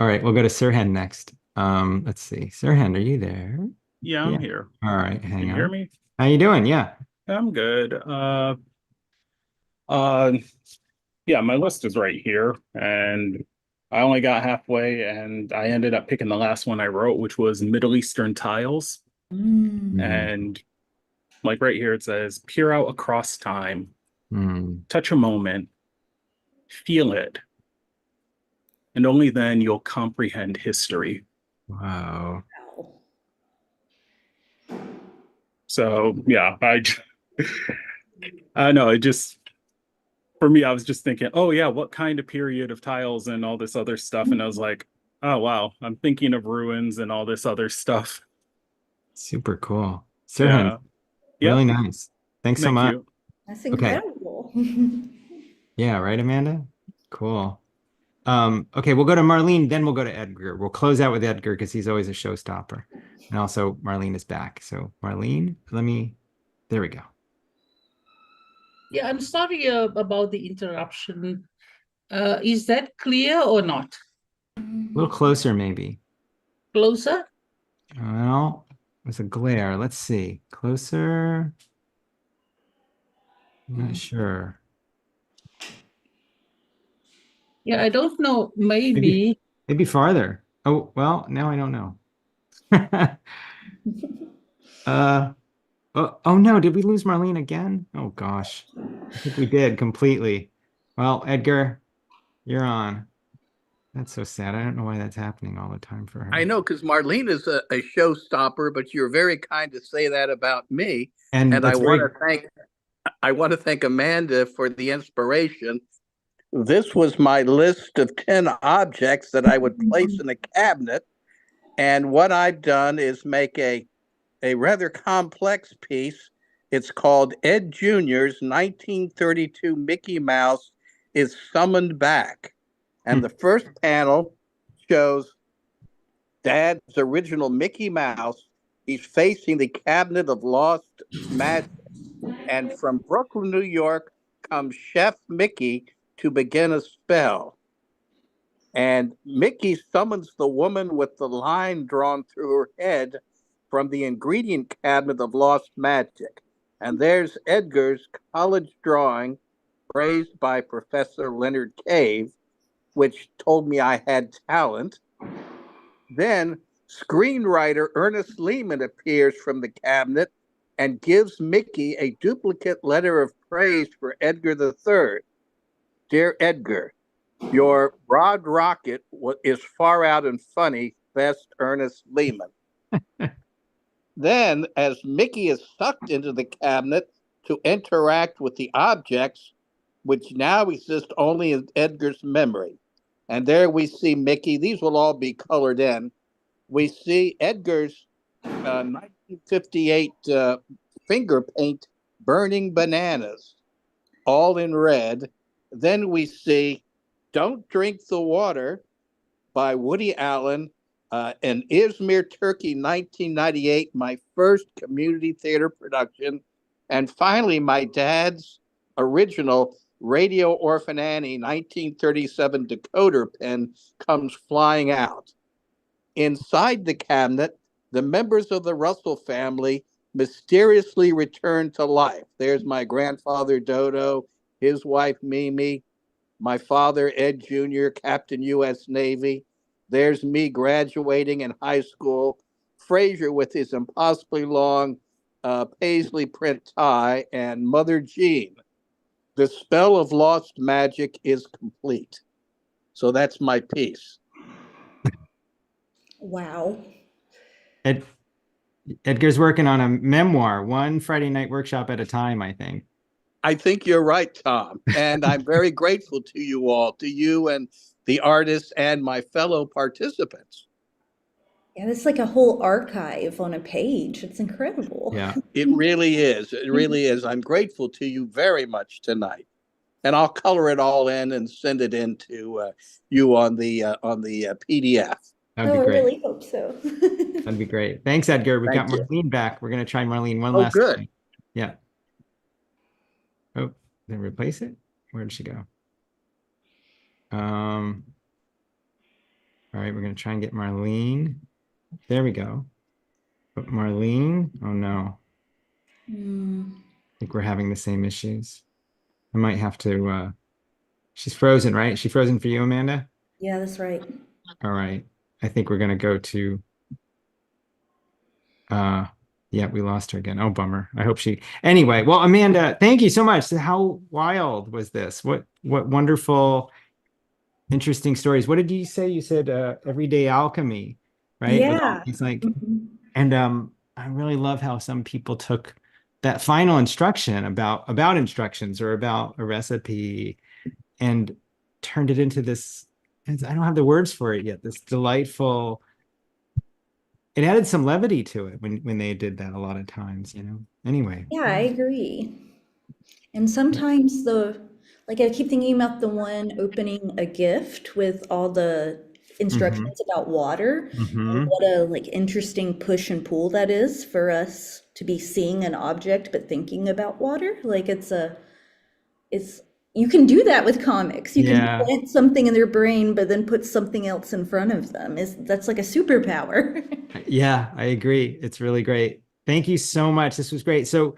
All right, we'll go to Sirhan next. Let's see. Sirhan, are you there? Yeah, I'm here. All right, Can hang you on. hear me? How you doing? Yeah. I'm good. Uh, yeah, my list is right here, and I only got halfway, and I ended up picking the last one I wrote, which was Middle Eastern tiles. And like right here, it says, peer out across time, touch a moment, feel it, and only then you'll comprehend history. Wow. So yeah, I know it just, for me, I was just thinking, oh yeah, what kind of period of tiles and all this other stuff, and I was like, oh wow, I'm thinking of ruins and all this other stuff. Super cool. Sirhan, Yeah. really Yep. nice. Thanks so Thank much. you. That's Okay. incredible. Yeah, right, Amanda? Cool. Okay, we'll go to Marlene, then we'll go to Edgar. We'll close out with Edgar because he's always a showstopper. And also Marlene is back. So Marlene, there we go. Yeah, I'm sorry about the interruption. Is that clear or not? A little closer, maybe. Closer? Well, there's a glare. Let's see. Closer. I'm not sure. Yeah, I don't know. Maybe. Maybe farther. Oh, well, now I don't know. Oh no, did we lose Marlene again? Oh gosh. I think we did completely. Well, Edgar, you're on. That's so sad. I don't know why that's happening all the time for her. I know, because Marlene is a showstopper, but you're very kind to say that about me. And I that's want very to thank Amanda for the inspiration. This was my list of 10 objects that I would place in a cabinet. And what I've done is make a rather complex piece. It's called Ed Jr.'s 1932 Mickey Mouse is Summoned Back. And the first panel shows Dad's original Mickey Mouse. He's facing the cabinet of lost magic. And from Brooklyn, New York, comes Chef Mickey to begin a spell. And Mickey summons the woman with the line drawn through her head from the ingredient cabinet of lost magic. And there's Edgar's college drawing, praised by Professor Leonard Cave, which told me I had talent. Then screenwriter Ernest Lehman appears from the cabinet and gives Mickey a duplicate letter of praise for Edgar III. Dear Edgar, your broad rocket is far out and funny, best Ernest Lehman. Then, as Mickey is sucked into the cabinet to interact with the objects, which now exist only in Edgar's memory. And there we see Mickey. These will all be colored in. We see Edgar's 1958 finger paint Burning Bananas, all in red. Then we see Don't Drink the Water by Woody Allen, in Izmir, Turkey, 1998, my first community theater production. And finally, my dad's original Radio Orphan Annie 1937 decoder pen comes flying out. Inside the cabinet, the members of the Russell family mysteriously return to life. There's my grandfather, Dodo, his wife, Mimi, my father, Ed Jr., Captain U.S. Navy. There's me graduating in high school, Fraser with his impossibly long paisley print tie, and Mother Jean. The spell of lost magic is complete. So that's my piece. Wow. Edgar's working on a memoir, one Friday night workshop at a time, I think. I think you're right, Tom. And I'm very grateful to you all, to you and the artists and my fellow participants. Yeah, that's like a whole archive on a page. It's incredible. Yeah. It really is. It really is. I'm grateful to you very much tonight. And I'll color it all in and send it in to you on the PDF. That'd be I great. really hope so. That'd be great. Thanks, Edgar. We've got Thank you. Marlene back. We're going to try Marlene one Oh, last good. time. Yeah. Oh, then replace it? Where did she go? All right, we're going to try and get Marlene. There we go. But Marlene, oh no. I think we're having the same issues. I might have to, she's frozen, right? Is she frozen for you, Amanda? Yeah, that's right. All right. I think we're going to go to, yeah, we lost her again. Oh, bummer. I hope she, anyway, well, Amanda, thank you so much. How wild was this? What wonderful, interesting stories. What did you say? You said everyday alchemy, right? With all Yeah. these like, and I really love how some people took that final instruction about instructions or about a recipe and turned it into this, I don't have the words for it yet, this delightful, it added some levity to it when they did that a lot of times, you know. Anyway. Yeah, I agree. And sometimes like I keep thinking about the one opening a gift with all the instructions about water and what a like interesting push and pull that is for us to be seeing an object but thinking about water. Like it's you can do that with comics. You can Yeah. plant something in their brain but then put something else in front of them. That's like a superpower. Yeah, I agree. It's really great. Thank you so much. This was great. So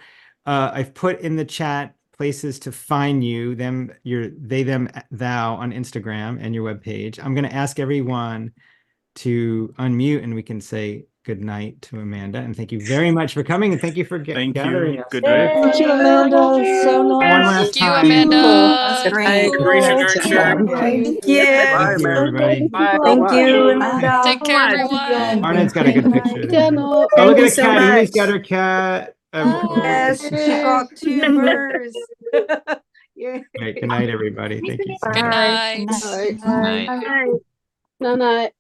I've put in the chat places to find you, them, your, they, them, thou on Instagram and your webpage. I'm going to ask everyone to unmute and we can say good night to Amanda. And thank you very much for coming and thank you for gathering us. Good night. Thank you, Amanda. So nice. One last Thank you, time. Amanda. That's great. Thank you. Thank you, everybody. Thank you, Bye. Amanda. Take care, everyone. Arna's got a good picture. Oh, Thank look you at a so cat. Amy's much. got her cat. Yes, she got two birds. Yeah. Right, good night, everybody. Thank you so Good much. night. Good night. Night. Night.